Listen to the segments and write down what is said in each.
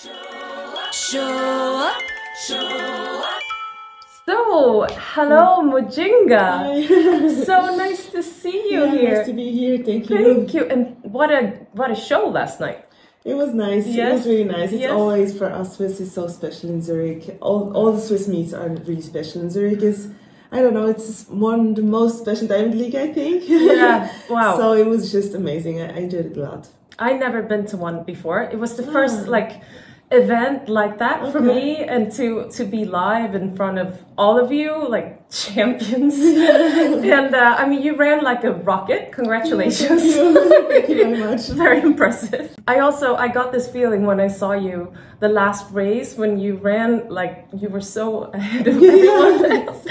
Show up. So, hello Mujinga. Hi. So nice to see you here. Nice to be here. Thank you. Thank you. And what a show last night. It was nice. Yes. It was really nice. It's Yes. always for us Swiss is so special in Zurich. All the Swiss meets are really special. And Zurich is, I don't know, it's one of the most special diamond league, I think. Yeah. Wow. So it was just amazing. I enjoyed it a lot. I never been to one before. It was the first event like that for me, and to be live in front of all of you, like champions. And I mean, you ran like a rocket. Congratulations. Thank you. Thank you very much. Very impressive. I got this feeling when I saw you the last race, when you ran, like you were so ahead of everyone else.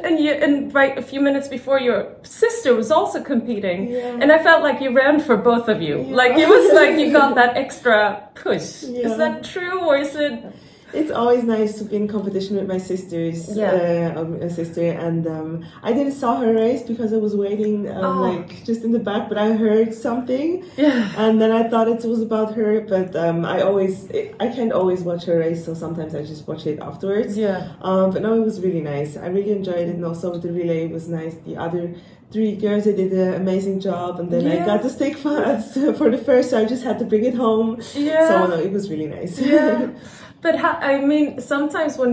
And right a few minutes before, your sister was also competing. Yeah. And I felt like you ran for both of you. Yeah. Like it was like you got that extra push. Yeah. Is that true, or is it? It's always nice to be in competition with my sisters. A sister, and I didn't saw her race because I was waiting like just in the back, but I heard something, and then I thought it was about her. But I can't always watch her race, so sometimes I just watch it afterwards. But no, it was really nice. I really enjoyed it, and also with the relay, it was nice. The other three girls, they did an amazing job, and then I got the stick for the first, so I just had to bring it home. So no, it was really nice. But I mean, sometimes when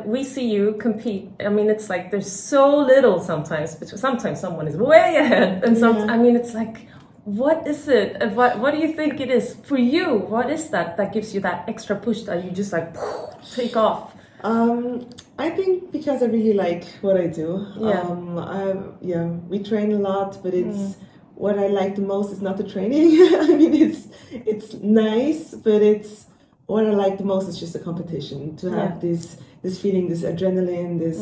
we see you compete, I mean, it's like there's so little sometimes. Sometimes someone is way ahead, and I mean, it's like, what is it? What do you think it is for you? What is that gives you that extra push that you just like take off? I think because I really like what I do. We train a lot, but it's what I like the most is not the training. I mean, it's nice, but what I like the most is just the competition. To have this feeling, this adrenaline, this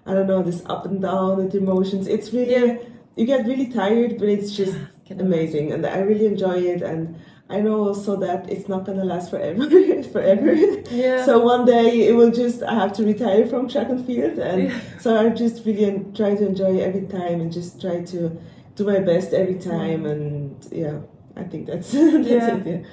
I don't know, this up and down with emotions. It's really you get really tired, but it's just amazing, and I really enjoy it. And I know also that it's not gonna last forever. So one day I have to retire from track and field, and so I just really try to enjoy every time and just try to do my best every time. And I think that's it.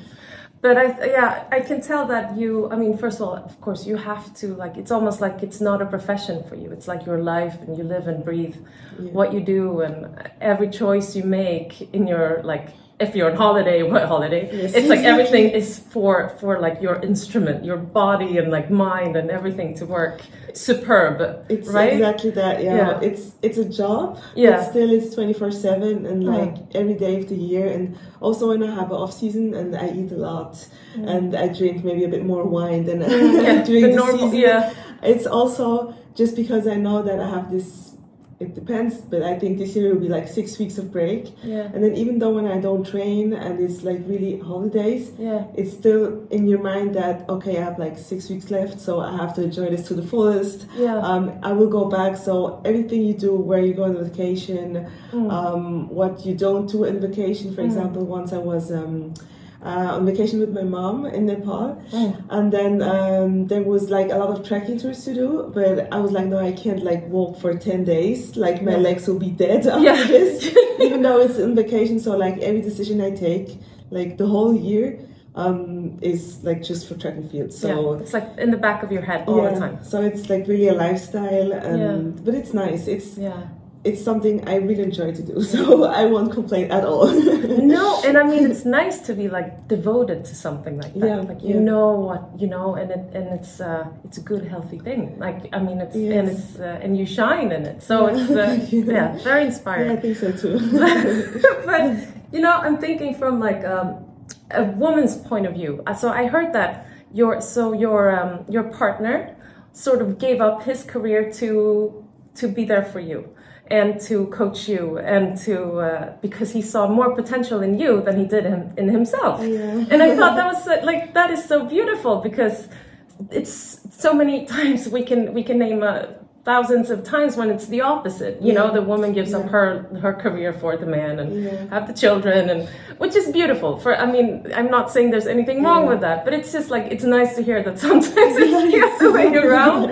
But I can tell that you, I mean, first of all, of course, you have to, like, it's almost like it's not a profession for you. It's like your life, and you live and breathe what you do, and every choice you make in your, like, if you're on holiday, what holiday? Yes, it's like everything is for like your instrument, your body, and like mind and everything to work superb. It's right? Exactly that. It's a job. But still, it's 24/7 and like every day of the year. And also when I have an off season and I eat a lot and I drink maybe a bit more wine than during the season. It's also just because I know that I have this. It depends, but I think this year will be like 6 weeks of break. And then even though when I don't train and it's like really holidays, it's still in your mind that, okay, I have like 6 weeks left, so I have to enjoy this to the fullest. I will go back. So everything you do, where you go on vacation, what you don't do on vacation. For example, once I was on vacation with my mom in Nepal, and then there was like a lot of trekking tours to do, but I was like, no, I can't like walk for 10 days, like my legs will be dead after this, even though it's on vacation. So like every decision I take, like the whole year, is like just for track and field. So it's like in the back of your head all the time. So it's like really a lifestyle, and but it's nice. It's something I really enjoy to do, so I won't complain at all. No, and I mean, it's nice to be like devoted to something like that. Like you know what you know, and it's a good, healthy thing. Like I mean, and you shine in it. So it's very inspiring. Yeah, I think so too. But you know, I'm thinking from like a woman's point of view. So I heard that your partner sort of gave up his career to be there for you and to coach you, and to because he saw more potential in you than he did in himself. And I thought that was like, that is so beautiful, because it's so many times we can name thousands of times when it's the opposite. You know, the woman gives up her career for the man and have the children, and which is beautiful. I mean, I'm not saying there's anything wrong with that, but it's just like, it's nice to hear that sometimes it's the other way around.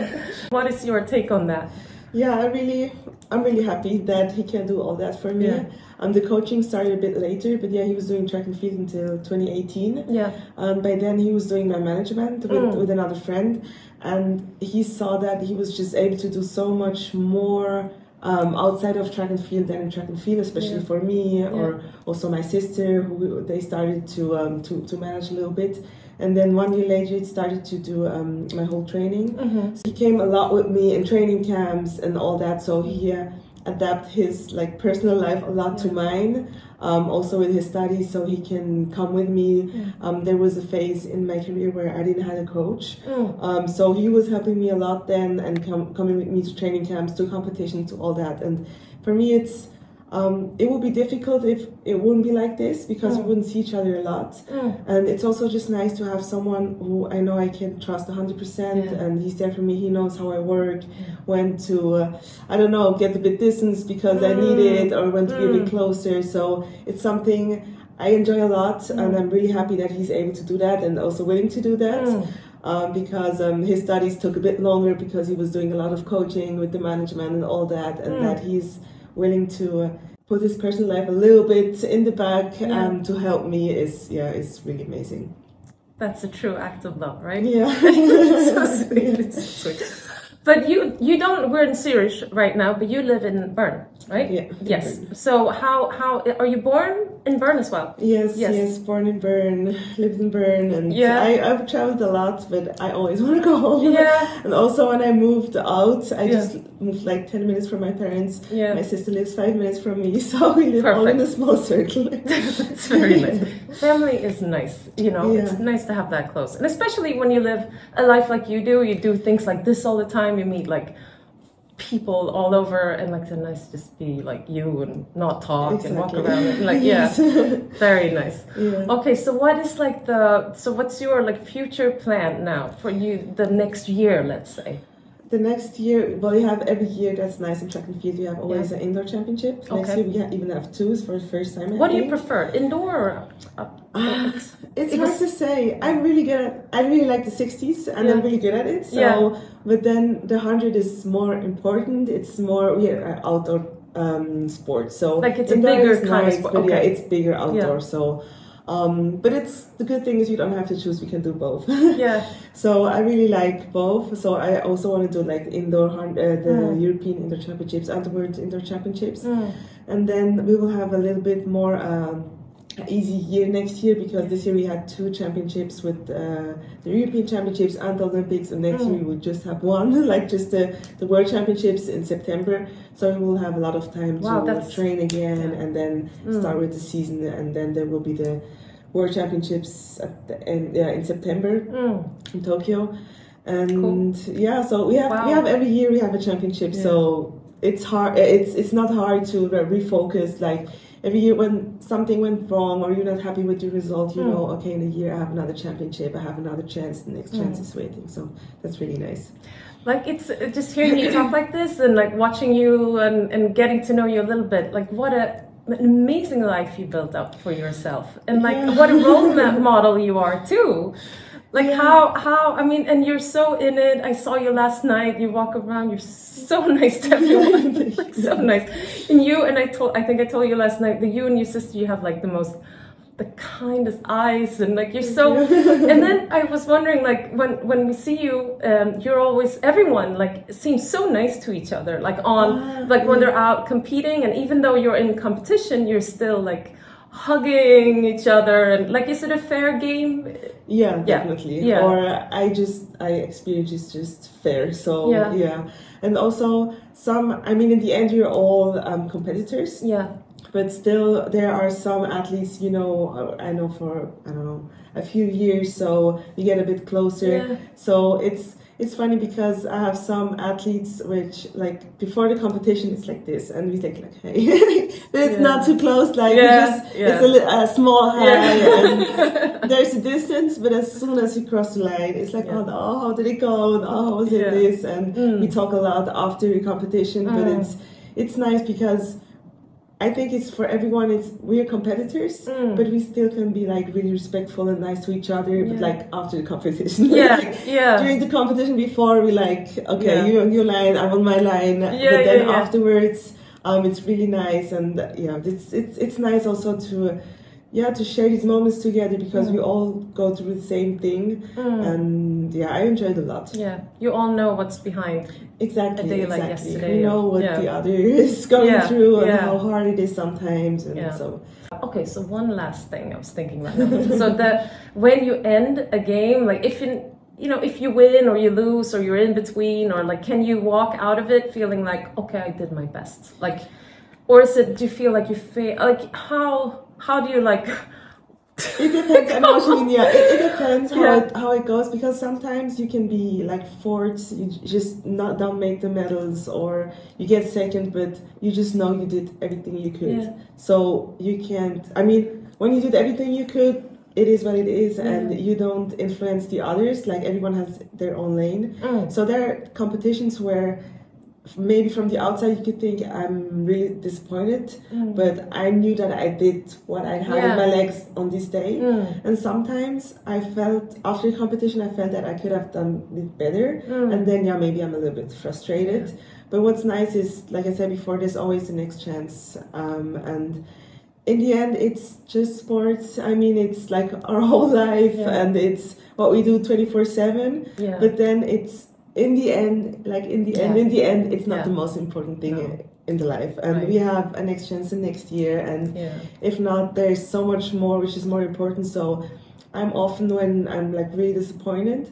What is your take on that? Yeah, I'm really happy that he can do all that for me. Yeah. The coaching started a bit later, but yeah, he was doing track and field until 2018. Yeah. By then he was doing my management with another friend, and he saw that he was just able to do so much more outside of track and field than in track and field, especially for me, or also my sister, who they started to manage a little bit. And then 1 year later, it started to do my whole training. So he came a lot with me in training camps and all that. So he adapted his like personal life a lot to mine. Also with his studies, so he can come with me. There was a phase in my career where I didn't have a coach. So he was helping me a lot then, and coming with me to training camps, to competitions, to all that. And for me, it would be difficult if it wouldn't be like this, because we wouldn't see each other a lot. And it's also just nice to have someone who I know I can trust 100%, and he's there for me. He knows how I work, when to, I don't know, get a bit distance because I need it, or when to be a bit closer. So it's something I enjoy a lot, and I'm really happy that he's able to do that, and also willing to do that. Because his studies took a bit longer, because he was doing a lot of coaching with the management and all that, and that he's willing to put his personal life a little bit in the back to help me is really amazing. That's a true act of love, right? Yeah. It's so sweet. It's so sweet. But you don't, we're in Zurich right now, but you live in Bern, right? Yeah. Yes. So how are you born in Bern as well? Yes, born in Bern, lived in Bern, and I've traveled a lot, but I always want to go home. Yeah. And also when I moved out, I just moved like 10 minutes from my parents. Yeah. My sister lives 5 minutes from me, so we live all in a small circle. That's very nice. Family is nice, you know, it's nice to have that close. And especially when you live a life like you do things like this all the time, you meet like people all over, and like it's nice to just be like you and not talk and walk around and like very nice. Okay, so what is like what's your like future plan now for you the next year, let's say? The next year, well, you have every year, that's nice in track and field, you have always an indoor championship. Next year we even have two for the first time. What do you prefer, indoor or it's hard to say. I really like the 60s, and I'm really good at it. So, but then the 100 is more important. It's more outdoor sport. So like it's a bigger kind of sport. But it's bigger outdoor. So. But the good thing is you don't have to choose, we can do both. So I really like both. So I also want to do like indoor, the European Indoor Championships and the World Indoor Championships. And then we will have a little bit more easy year next year, because this year we had 2 championships with the European Championships and the Olympics, and next year we will just have one, like just the World Championships in September. So we will have a lot of time to train again, and then start with the season, and then there will be the World Championships at the end, in September in Tokyo. And so we have every year we have a championship. So it's hard. It's not hard to refocus. Like every year when something went wrong or you're not happy with your result, you know, okay, in a year I have another championship. I have another chance. The next chance is waiting. So that's really nice. Like it's just hearing you talk like this, and like watching you and getting to know you a little bit. Like what an amazing life you built up for yourself, and like what a role model you are too. Like how I mean, and you're so in it. I saw you last night. You walk around. You're so nice to everyone. Like so nice. And I think I told you last night that you and your sister, you have like the kindest eyes, and like you're so. And then I was wondering, like when we see you, you're always, everyone like seems so nice to each other. Like when they're out competing, and even though you're in competition, you're still like hugging each other, and like, is it a fair game? Yeah, definitely. Yeah. Or I experience it's just fair. So and also in the end you're all competitors. Yeah. But still, there are some athletes, you know, I know for, I don't know, a few years, so you get a bit closer. Yeah. So it's funny because I have some athletes which, like, before the competition, it's like this, and we think, like, hey, but it's not too close, like, it's a small high, and there's a distance, but as soon as you cross the line, it's like, oh, how did it go, and how was it this, and we talk a lot after the competition, but it's nice because I think it's for everyone. We're competitors, but we still can be like really respectful and nice to each other. But like after the competition, during the competition before, we like you on your line, I'm on my line. But then afterwards, it's really nice, and it's nice also to share these moments together because we all go through the same thing, and I enjoyed a lot. Yeah, you all know what's behind. Exactly, a day like yesterday. We know what the other is going through and how hard it is sometimes, and so. Okay, so one last thing I was thinking about. So when you end a game, like if you win or you lose or you're in between, or like, can you walk out of it feeling like, okay, I did my best, like, or do you feel like you fail? Like how do you like? It depends. It depends how it goes, because sometimes you can be like fourth, you just don't make the medals, or you get second, but you just know you did everything you could. So you can't. I mean, when you did everything you could, it is what it is, and you don't influence the others. Like everyone has their own lane. So there are competitions where maybe from the outside you could think I'm really disappointed, but I knew that I did what I had in my legs on this day. And sometimes I felt after the competition, I felt that I could have done it better, and then maybe I'm a little bit frustrated. But what's nice is, like I said before, there's always the next chance, and in the end it's just sports. I mean, it's like our whole life, and it's what we do 24/7. But then it's in the end, it's not the most important thing in the life, and we have a next chance the next year, and if not, there's so much more which is more important. So I'm often, when I'm like really disappointed,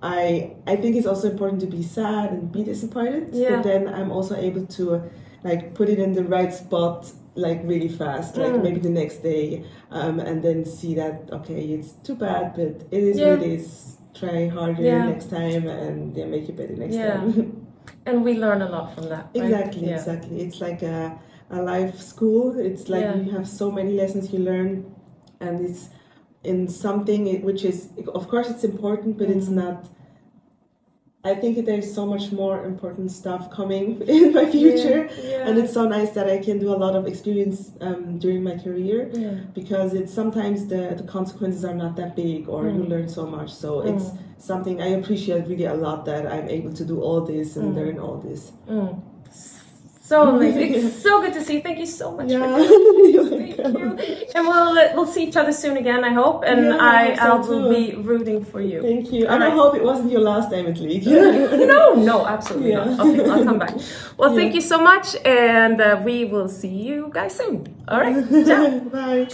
I think it's also important to be sad and be disappointed, but then I'm also able to like put it in the right spot, like really fast, like maybe the next day, and then see that okay, it's too bad, but it is what it is. Try harder next time, and make it better next time. And we learn a lot from that. Exactly. It's like a life school. It's like you have so many lessons you learn, and it's in something which is, of course, it's important, but it's not. I think there's so much more important stuff coming in my future, and it's so nice that I can do a lot of experience during my career, because it's sometimes the consequences are not that big, or you learn so much. So it's something I appreciate really a lot, that I'm able to do all this and learn all this. So amazing. It's so good to see. Thank you so much for this. Thank you. And we'll see each other soon again, I hope. And I will be rooting for you. Thank you. And I hope it wasn't your last time at league. No, absolutely not. Okay, I'll come back. Well, thank you so much, and we will see you guys soon. All right. Ciao. Bye.